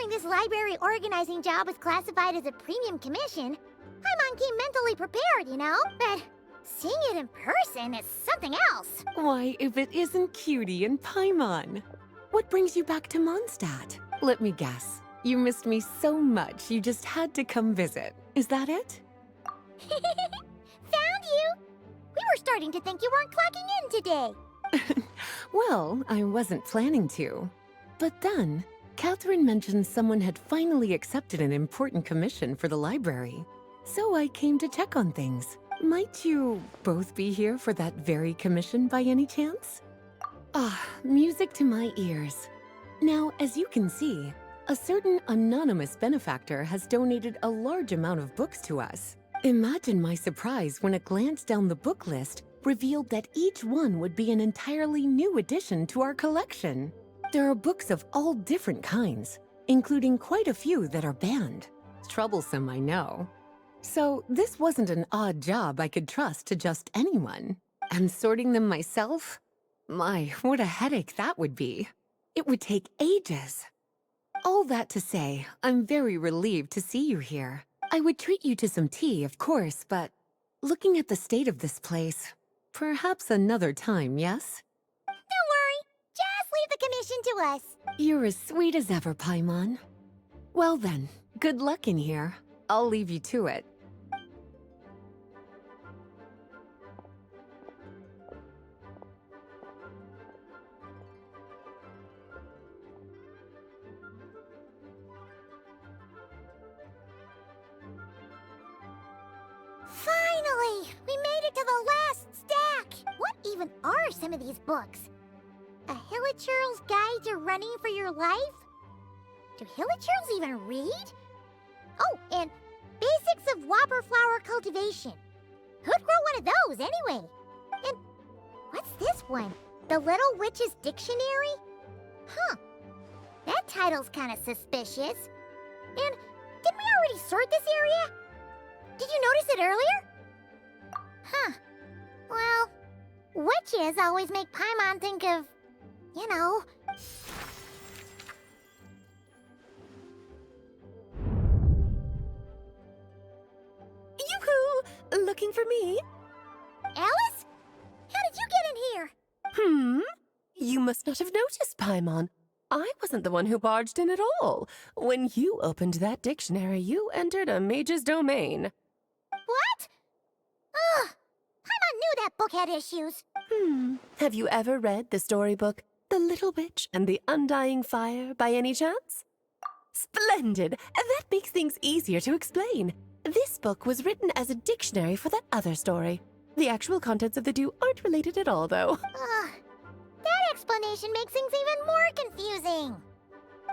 Considering this library organizing job was classified as a premium commission, Paimon came mentally prepared, you know? But seeing it in person is something else. Why, if it isn't Cutie and Paimon? What brings you back to Mondstadt? Let me guess. You missed me so much, you just had to come visit. Is that it? Found you! We were starting to think you weren't clocking in today. Well, I wasn't planning to. But then, Catherine mentioned someone had finally accepted an important commission for the library. So I came to check on things. Might you both be here for that very commission by any chance? Ah, music to my ears. Now, as you can see, a certain anonymous benefactor has donated a large amount of books to us. Imagine my surprise when a glance down the book list revealed that each one would be an entirely new addition to our collection. There are books of all different kinds, including quite a few that are banned. Troublesome, I know. So this wasn't an odd job I could trust to just anyone. And sorting them myself? My, what a headache that would be. It would take ages. All that to say, I'm very relieved to see you here. I would treat you to some tea, of course, but looking at the state of this place, perhaps another time, yes? Don't worry, just leave the commission to us. You're as sweet as ever, Paimon. Well then, good luck in here. I'll leave you to it. Finally! We made it to the last stack! What even are some of these books? A Hilichurl's Guide to Running for Your Life? Do Hilichurls even read? Oh, and Basics of Whopper Flower Cultivation. Who'd grow one of those, anyway? And what's this one? The Little Witch's Dictionary? Huh. That title's kinda suspicious. And didn't we already sort this area? Did you notice it earlier? Huh. Well, witches always make Paimon think of, you know... Yoo-hoo! Looking for me? Alice? How did you get in here? You must not have noticed, Paimon. I wasn't the one who barged in at all. When you opened that dictionary, you entered a mage's domain. What? Ugh! Paimon knew that book had issues. Have you ever read the storybook, The Little Witch and the Undying Fire, by any chance? Splendid! That makes things easier to explain. This book was written as a dictionary for that other story. The actual contents of the two aren't related at all, though. Ugh. That explanation makes things even more confusing.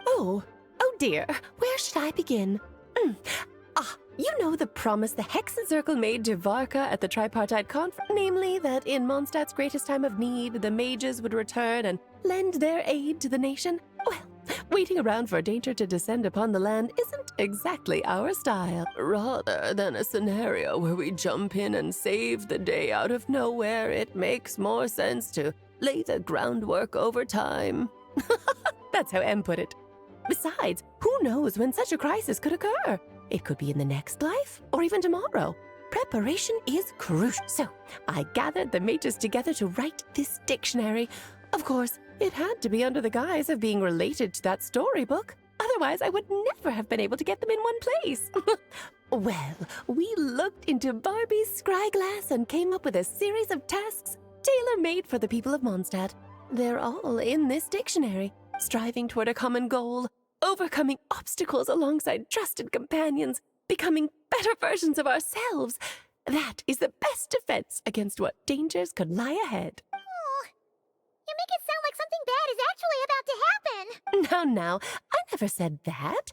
Oh dear. Where should I begin? You know the promise the Hexen made to Varka at the tripartite conference, namely that in Mondstadt's greatest time of need, the mages would return and lend their aid to the nation? Well, waiting around for danger to descend upon the land isn't exactly our style. Rather than a scenario where we jump in and save the day out of nowhere, it makes more sense to lay the groundwork over time. That's how M put it. Besides, who knows when such a crisis could occur? It could be in the next life, or even tomorrow. Preparation is crucial. So, I gathered the mages together to write this dictionary. Of course, it had to be under the guise of being related to that storybook. Otherwise, I would never have been able to get them in one place. Well, we looked into Barbie's scryglass and came up with a series of tasks tailor-made for the people of Mondstadt. They're all in this dictionary, striving toward a common goal, overcoming obstacles alongside trusted companions, becoming better versions of ourselves. That is the best defense against what dangers could lie ahead. Oh, you make it sound like something bad is actually about to happen. Now, I never said that.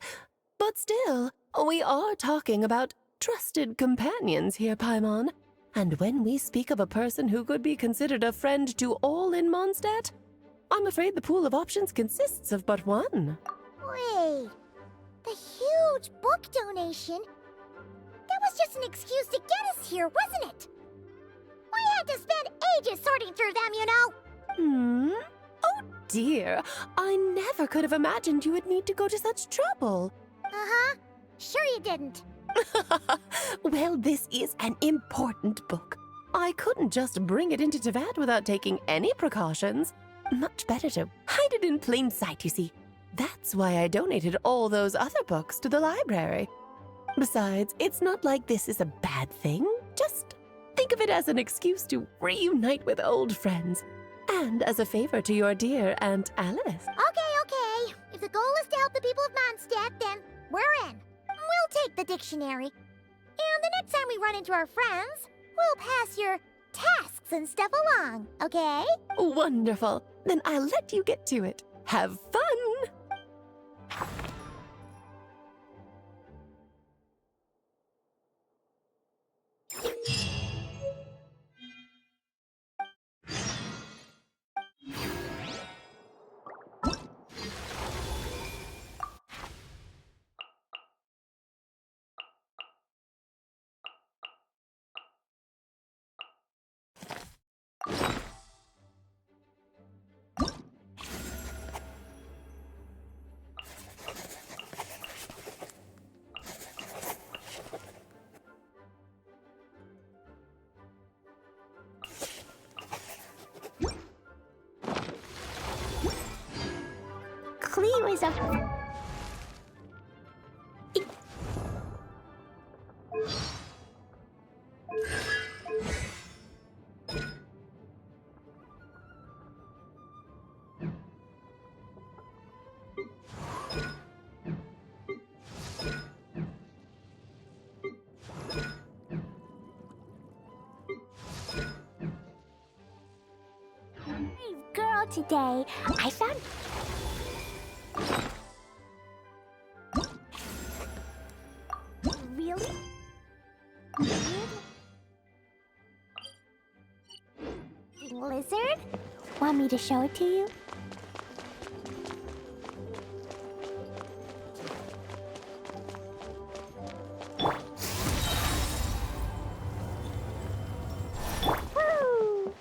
But still, we are talking about trusted companions here, Paimon. And when we speak of a person who could be considered a friend to all in Mondstadt, I'm afraid the pool of options consists of but one. Wait, the huge book donation? That was just an excuse to get us here, wasn't it? We had to spend ages sorting through them, you know. Oh dear. I never could have imagined you would need to go to such trouble. Uh-huh. Sure you didn't. Well, this is an important book. I couldn't just bring it into Teyvat without taking any precautions. Much better to hide it in plain sight, you see. That's why I donated all those other books to the library. Besides, it's not like this is a bad thing. Just think of it as an excuse to reunite with old friends. And as a favor to your dear Aunt Alice. Okay. If the goal is to help the people of Mondstadt, then we're in. We'll take the dictionary. And the next time we run into our friends, we'll pass your tasks and stuff along, okay? Wonderful. Then I'll let you get to it. Have fun! Klee was a... girl today. I found... Really? Lizard? Want me to show it to you? Woo!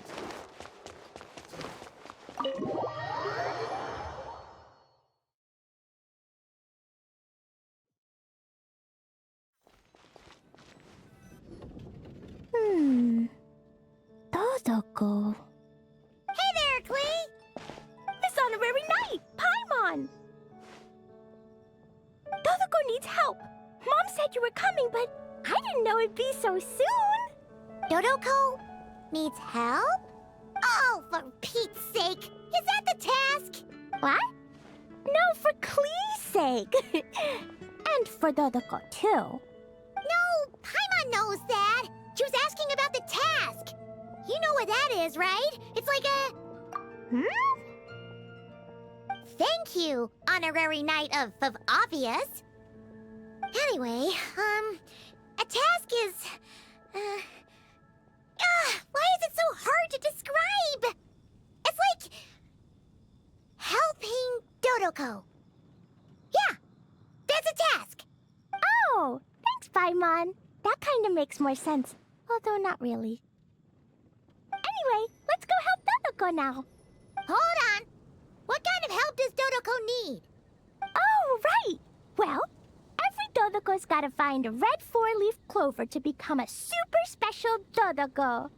Dodoko. Hey there, Klee! This honorary knight, Paimon! Dodoko needs help. Mom said you were coming, but I didn't know it'd be so soon. Dodoko needs help? Oh, for Pete's sake! Is that the task? What? No, for Klee's sake. And for Dodoko, too. No, Paimon knows that. She was asking about the task. You know what that is, right? It's like a... Thank you, honorary knight of obvious. Anyway, a task is... why is it so hard to describe? It's like... helping Dodoko. Yeah, that's a task. Oh, thanks, Paimon. That kind of makes more sense. Although not really. Anyway, let's go help Dodoko now. Hold on. What kind of help does Dodoko need? Oh, right. Well, every Dodoko's gotta find a red 4-leaf clover to become a super special Dodoko.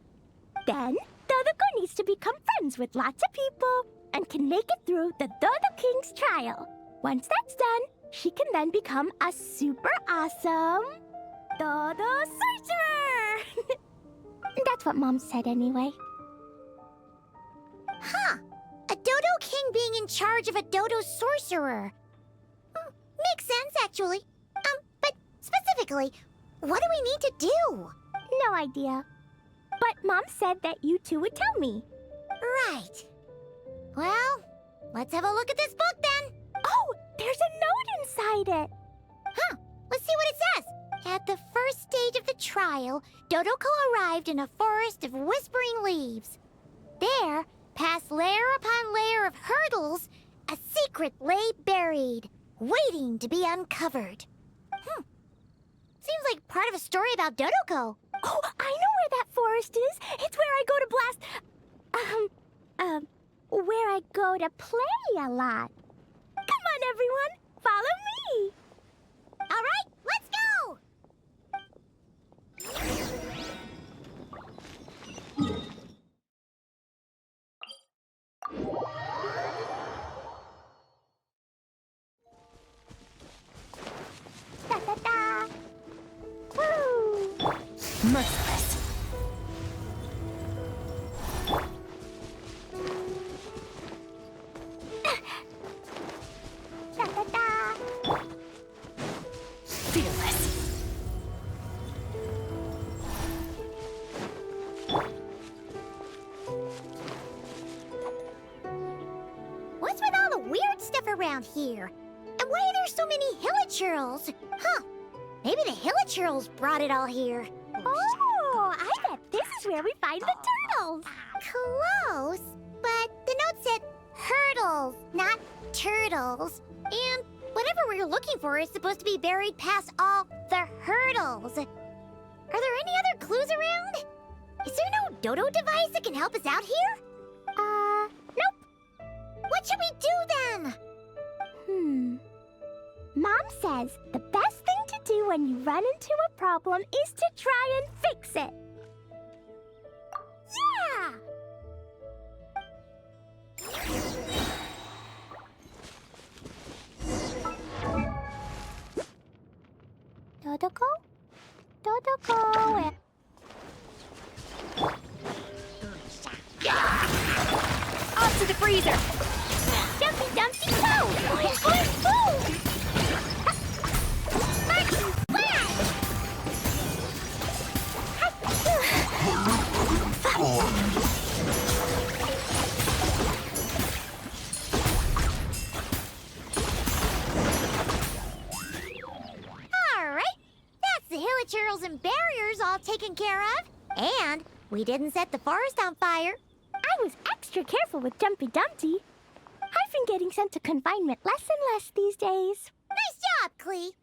Then, Dodoko needs to become friends with lots of people and can make it through the Dodo King's trial. Once that's done, she can then become a super awesome Dodo Sorcerer! That's what Mom said anyway. Huh. A Dodo King being in charge of a Dodo Sorcerer. Makes sense, actually. But specifically, what do we need to do? No idea. But Mom said that you two would tell me. Right. Well, let's have a look at this book then. Oh, there's a note inside it. Huh. Let's see what it says. At the first stage of the trial, Dodoko arrived in a forest of whispering leaves. There, past layer upon layer of hurdles, a secret lay buried, waiting to be uncovered. Seems like part of a story about Dodoko. Oh, I know where that forest is. It's where I go to blast... where I go Dodoko to play a lot. Come on, everyone. Follow me. All right, let's go! Da-da-da. Woo! Merciless. Da-da-da. Fearless. What's with all the weird stuff around here? And why are there so many hilichurls? Huh, maybe the hilichurls brought it all here. Oh, I bet this is where we find the turtles. Close, but the note said hurdles, not turtles. And whatever we're looking for is supposed to be buried past all the hurdles. Are there any other clues around? Is there no dodo device that can help us out here? Nope. What should we do then? Mom says the best thing to do when you run into a problem is to try and fix it. Yeah! Dodoko? Dodoko. Off to the freezer! Jumpy Dumpty Go! Boing, boing, boom! Marching flash! Alright, that's the hilichurls and barriers all taken care of. And we didn't set the forest on fire. I was extra careful with Jumpy Dumpty. I've been getting sent to confinement less and less these days. Nice job, Klee.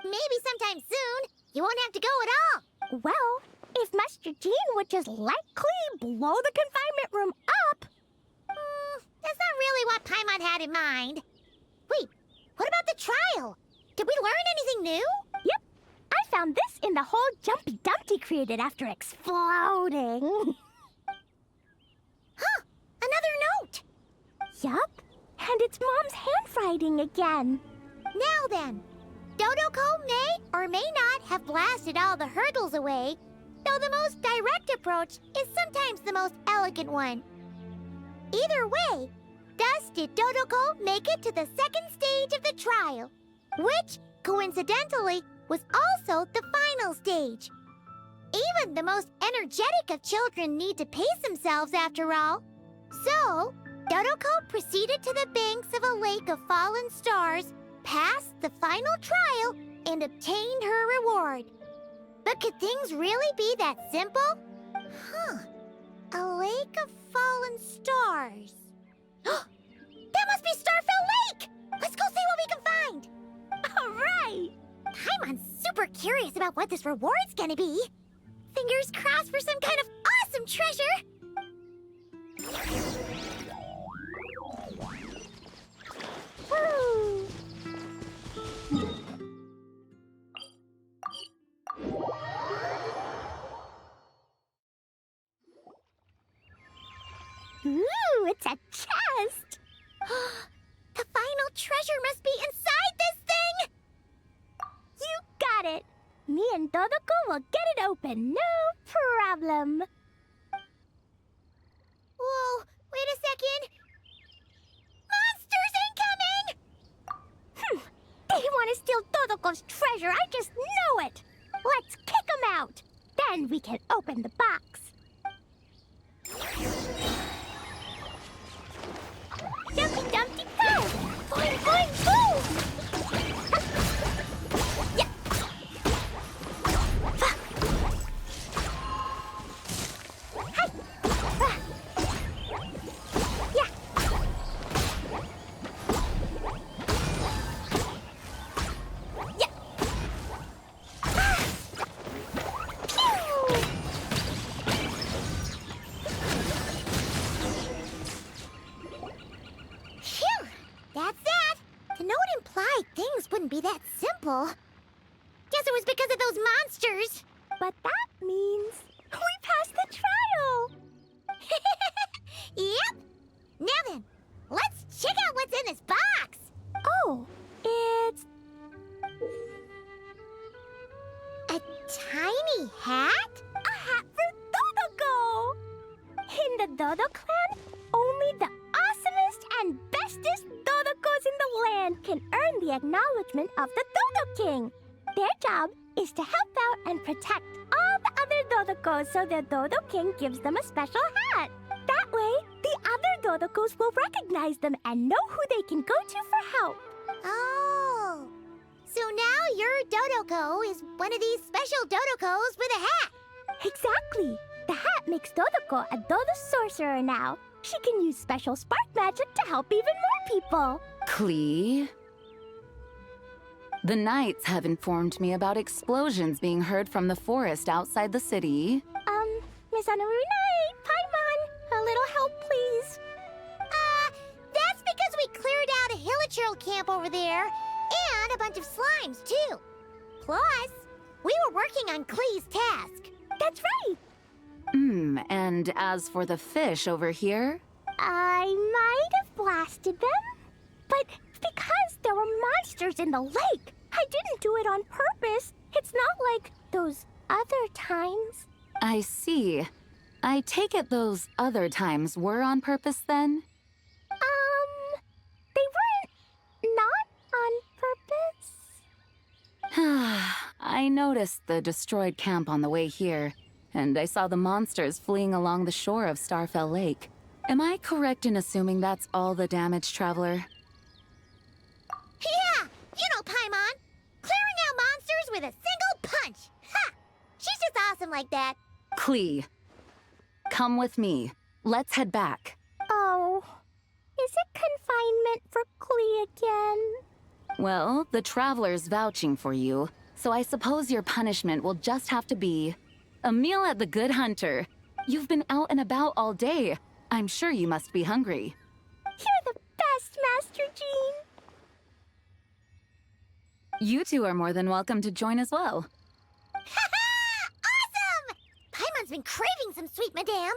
Maybe sometime soon, you won't have to go at all. Well, if Master Jean would just let Klee blow the confinement room up. That's not really what Paimon had in mind. Wait, what about the trial? Did we learn anything new? Yep, I found this in the hole Jumpy Dumpty created after exploding. Huh, another note. Yup, and it's Mom's handwriting again. Now then, Dodoko may or may not have blasted all the hurdles away, though the most direct approach is sometimes the most elegant one. Either way, thus did Dodoko make it to the second stage of the trial, which, coincidentally, was also the final stage. Even the most energetic of children need to pace themselves after all. So, Dodoko proceeded to the banks of a lake of fallen stars, passed the final trial, and obtained her reward. But could things really be that simple? Huh. A lake of fallen stars. That must be Starfell Lake! Let's go see what we can find! All right. Paimon's super curious about what this reward's gonna be. Fingers crossed for some kind of awesome treasure! Woo! Ooh, it's a chest! The final treasure must be inside this thing! You got it! Me and Dodoko will get it open, no problem. Whoa, wait a second! Monsters incoming! They want to steal Dodoko's treasure, I just know it! Let's kick them out! Then we can open the box. Jumpy Dumpty Go! Boing, boing, boom! Yeah. Hi. Yeah. Yeah. Pew. couldn't be that simple. Guess it was because of those monsters. But that means we passed the trial! Yep. Now then, let's check out what's in this box. Oh, it's A tiny hat? a hat for Dodogo! In the Dodo clan, only the awesomest and bestest Dodogos in the land can earn the acknowledgement of the Dodo King. Their job is to help out and protect all the other Dodogos so the Dodo King gives them a special hat. That way, the other Dodogos will recognize them and know who they can go to for help. Oh. So now your Dodoco is one of these special Dodocos with a hat. Exactly. The hat makes Dodoco a Dodo sorcerer now. She can use special spark magic to help even more people. Klee? The Knights have informed me about explosions being heard from the forest outside the city. Miss Anarunai, Paimon, a little help, please. That's because we cleared out a Hilichurl camp over there, and a bunch of slimes, too. Plus, we were working on Klee's task. That's right. And as for the fish over here? I might have blasted them, but because there were monsters in the lake, I didn't do it on purpose. It's not like those other times. I see. I take it those other times were on purpose then? They weren't not on purpose. I noticed the destroyed camp on the way here, and I saw the monsters fleeing along the shore of Starfell Lake. Am I correct in assuming that's all the damage, Traveler? Yeah, you know Paimon. Clearing out monsters with a single punch. Ha! She's just awesome like that. Klee, come with me. Let's head back. Oh, is it confinement for Klee again? Well, the Traveler's vouching for you, so I suppose your punishment will just have to be a meal at the Good Hunter. You've been out and about all day. I'm sure you must be hungry. You're the best, Master Jean. You two are more than welcome to join as well. Awesome! Paimon's been craving some sweet madame.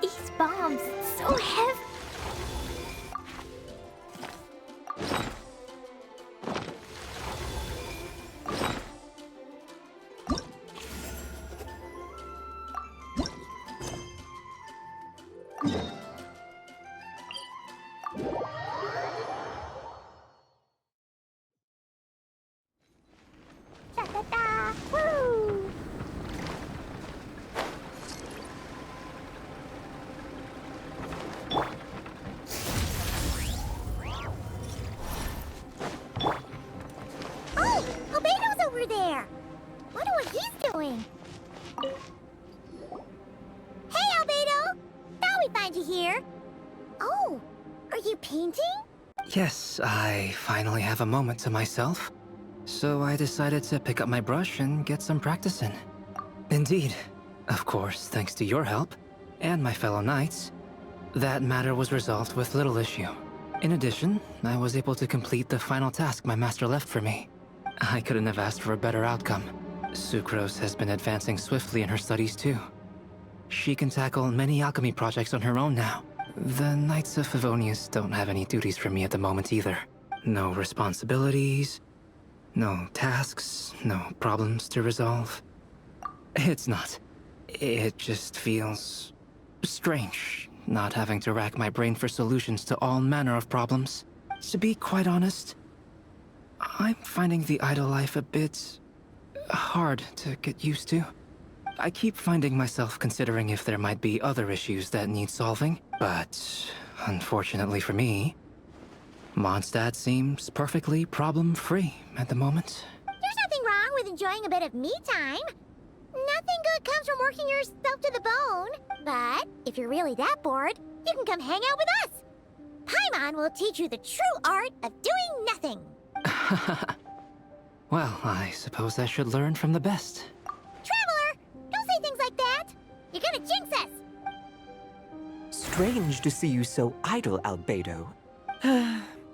These bombs, so heavy. Da-da-da! Woo! Oh, Albedo's over there. Wonder what he's doing. Hey, Albedo! Thought we'd find you here. Oh, are you painting? Yes, I finally have a moment to myself. So I decided to pick up my brush and get some practice in. Indeed. Of course, thanks to your help, and my fellow knights, that matter was resolved with little issue. In addition, I was able to complete the final task my master left for me. I couldn't have asked for a better outcome. Sucrose has been advancing swiftly in her studies too. She can tackle many alchemy projects on her own now. The Knights of Favonius don't have any duties for me at the moment either. No responsibilities, no tasks, no problems to resolve. It's not. It just feels strange not having to rack my brain for solutions to all manner of problems. To be quite honest, I'm finding the idle life a bit hard to get used to. I keep finding myself considering if there might be other issues that need solving, but unfortunately for me, Mondstadt seems perfectly problem-free at the moment. There's nothing wrong with enjoying a bit of me time. Nothing good comes from working yourself to the bone. But if you're really that bored, you can come hang out with us. Paimon will teach you the true art of doing nothing. Well, I suppose I should learn from the best. Traveler, don't say things like that. You're gonna jinx us. Strange to see you so idle, Albedo.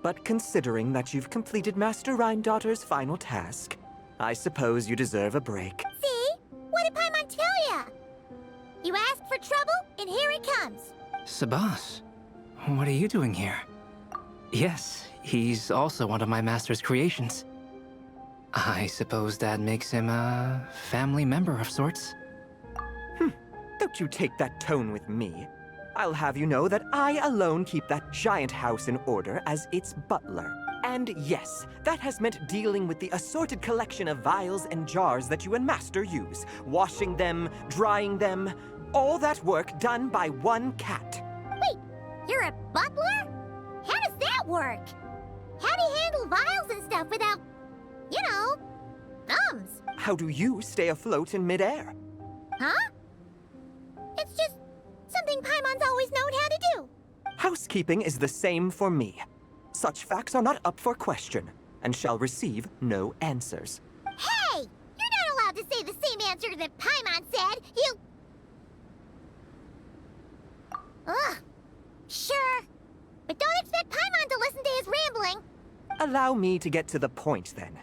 But considering that you've completed Master Rhindaughter's final task, I suppose you deserve a break. See? What did Paimon tell ya? You asked for trouble, and here it comes. Sabas, what are you doing here? Yes, he's also one of my master's creations. I suppose that makes him a family member of sorts. Don't you take that tone with me. I'll have you know that I alone keep that giant house in order as its butler. And yes, that has meant dealing with the assorted collection of vials and jars that you and Master use, washing them, drying them, all that work done by one cat. Wait, you're a butler? How does that work? How do you handle vials and stuff without, you know, thumbs? How do you stay afloat in midair? Huh? It's just something Paimon's always known how to do. Housekeeping is the same for me. Such facts are not up for question, and shall receive no answers. Hey! You're not allowed to say the same answer that Paimon said. You... Ugh. Sure. But don't expect Paimon to listen to his rambling. Allow me to get to the point, then.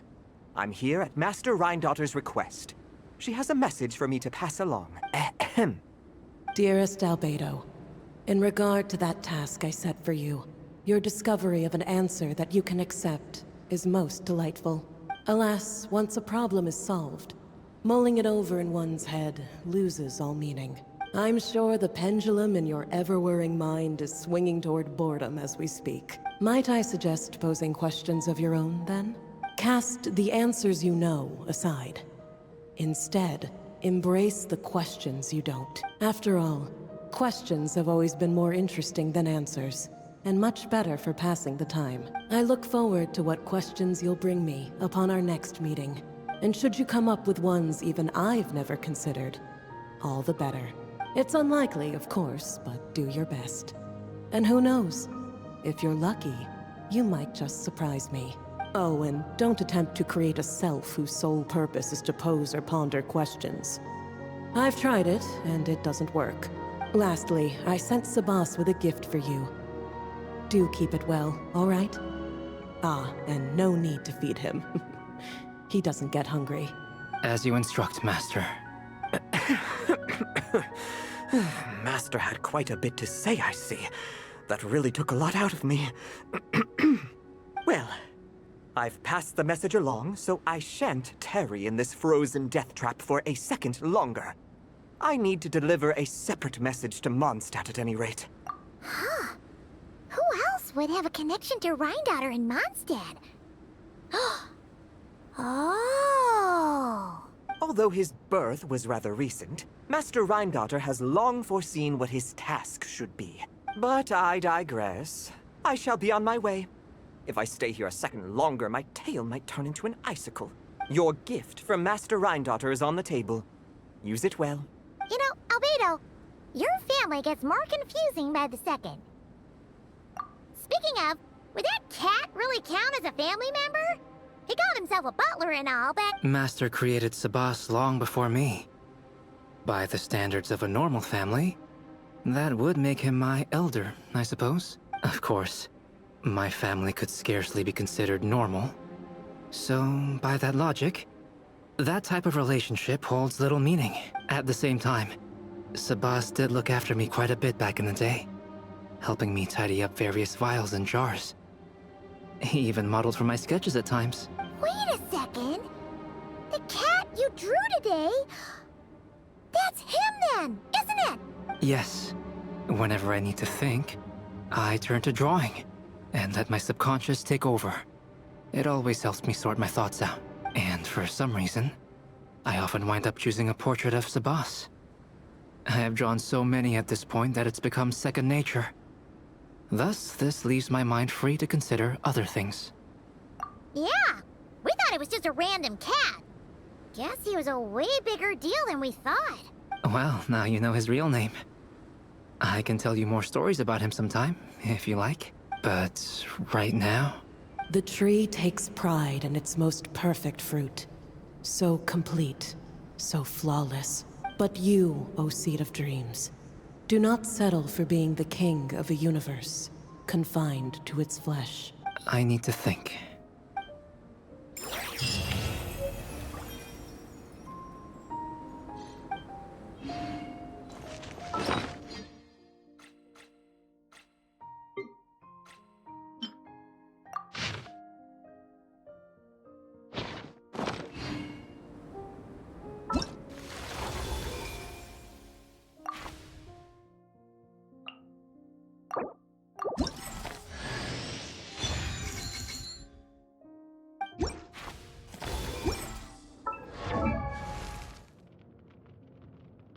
I'm here at Master Rhindaughter's request. She has a message for me to pass along. Ahem. Dearest Albedo, in regard to that task I set for you, your discovery of an answer that you can accept is most delightful. Alas, once a problem is solved, mulling it over in one's head loses all meaning. I'm sure the pendulum in your ever-whirring mind is swinging toward boredom as we speak. Might I suggest posing questions of your own, then? Cast the answers you know aside. Instead, embrace the questions you don't. After all, questions have always been more interesting than answers, and much better for passing the time. I look forward to what questions you'll bring me upon our next meeting. And should you come up with ones even I've never considered, all the better. It's unlikely, of course, but do your best. And who knows? If you're lucky, you might just surprise me. Oh, and don't attempt to create a self whose sole purpose is to pose or ponder questions. I've tried it, and it doesn't work. Lastly, I sent Sabas with a gift for you. Do keep it well, all right? Ah, and no need to feed him. He doesn't get hungry. As you instruct, Master. Master had quite a bit to say, I see. That really took a lot out of me. Well, I've passed the message along, so I shan't tarry in this frozen death trap for a second longer. I need to deliver a separate message to Mondstadt at any rate. Huh. Who else would have a connection to Rhindaughter and Mondstadt? Oh. Although his birth was rather recent, Master Rhindaughter has long foreseen what his task should be. But I digress. I shall be on my way. If I stay here a second longer, my tail might turn into an icicle. Your gift from Master Rhindaughter is on the table. Use it well. You know, Albedo, your family gets more confusing by the second. Speaking of, would that cat really count as a family member? He called himself a butler and all, but... Master created Sabas long before me. By the standards of a normal family, that would make him my elder, I suppose. Of course, my family could scarcely be considered normal. So, by that logic, that type of relationship holds little meaning. At the same time, Sabas did look after me quite a bit back in the day, helping me tidy up various vials and jars. He even modeled for my sketches at times. Wait a second. The cat you drew today? That's him then, isn't it? Yes. Whenever I need to think, I turn to drawing and let my subconscious take over. It always helps me sort my thoughts out. And for some reason, I often wind up choosing a portrait of Sabas. I have drawn so many at this point that it's become second nature. Thus, this leaves my mind free to consider other things. Yeah, we thought it was just a random cat. Guess he was a way bigger deal than we thought. Well, now you know his real name. I can tell you more stories about him sometime, if you like. But right now... The tree takes pride in its most perfect fruit. So complete, so flawless. But you, O Seed of Dreams, do not settle for being the king of a universe, confined to its flesh. I need to think.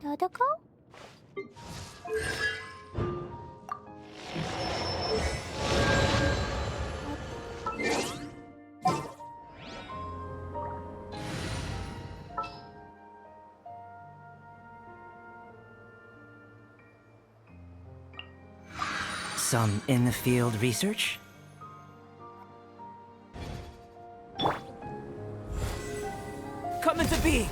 Dodoco? Some in-the-field research? Come into being!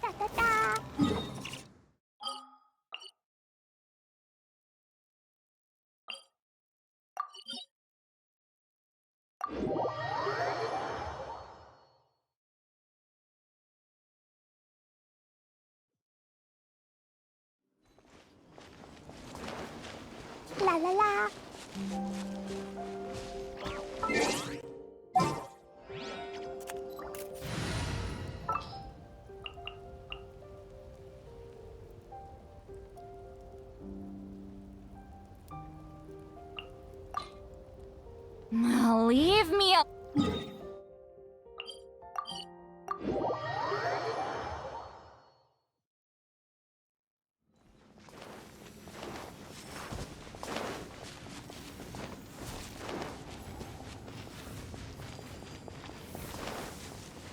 Ta-ta-ta! La la la. Leave me up.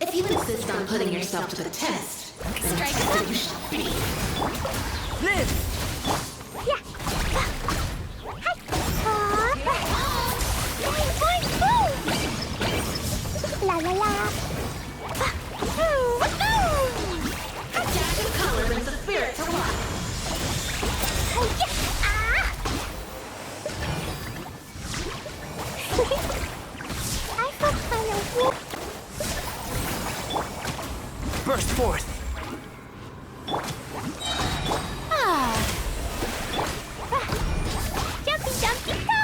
If you insist on putting yourself to the test, strike what you shall be. Live! La la la. Dash of color brings the spirit to life. I feel kind of Burst forth! jumpy, jumpy, go!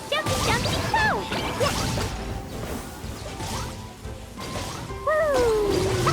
Jumpy, jumpy, go! Woo!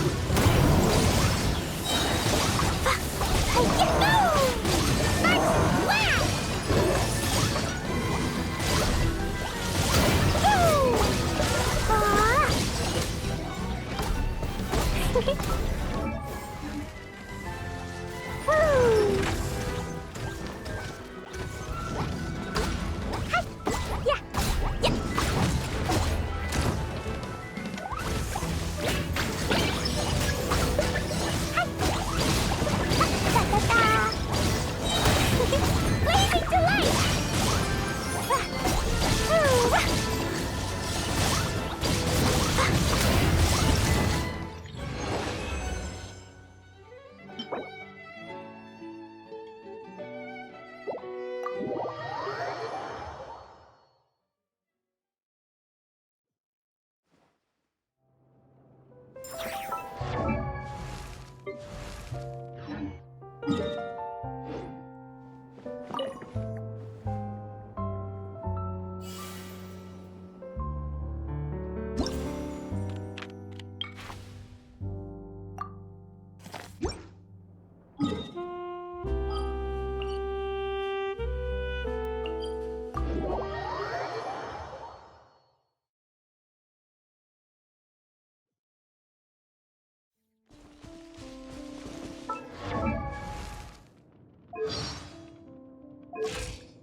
Blazing delight!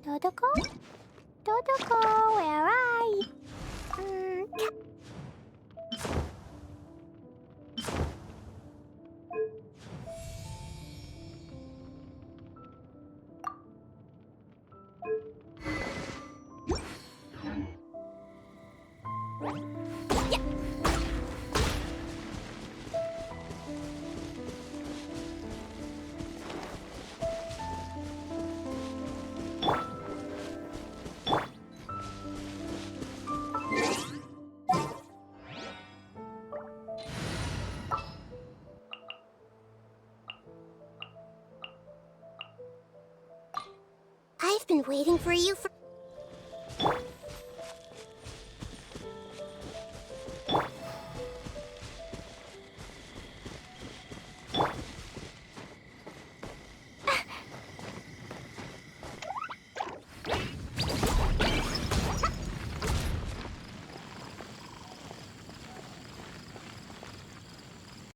Dodoko? Dodoko, where are you? I've been waiting for you for...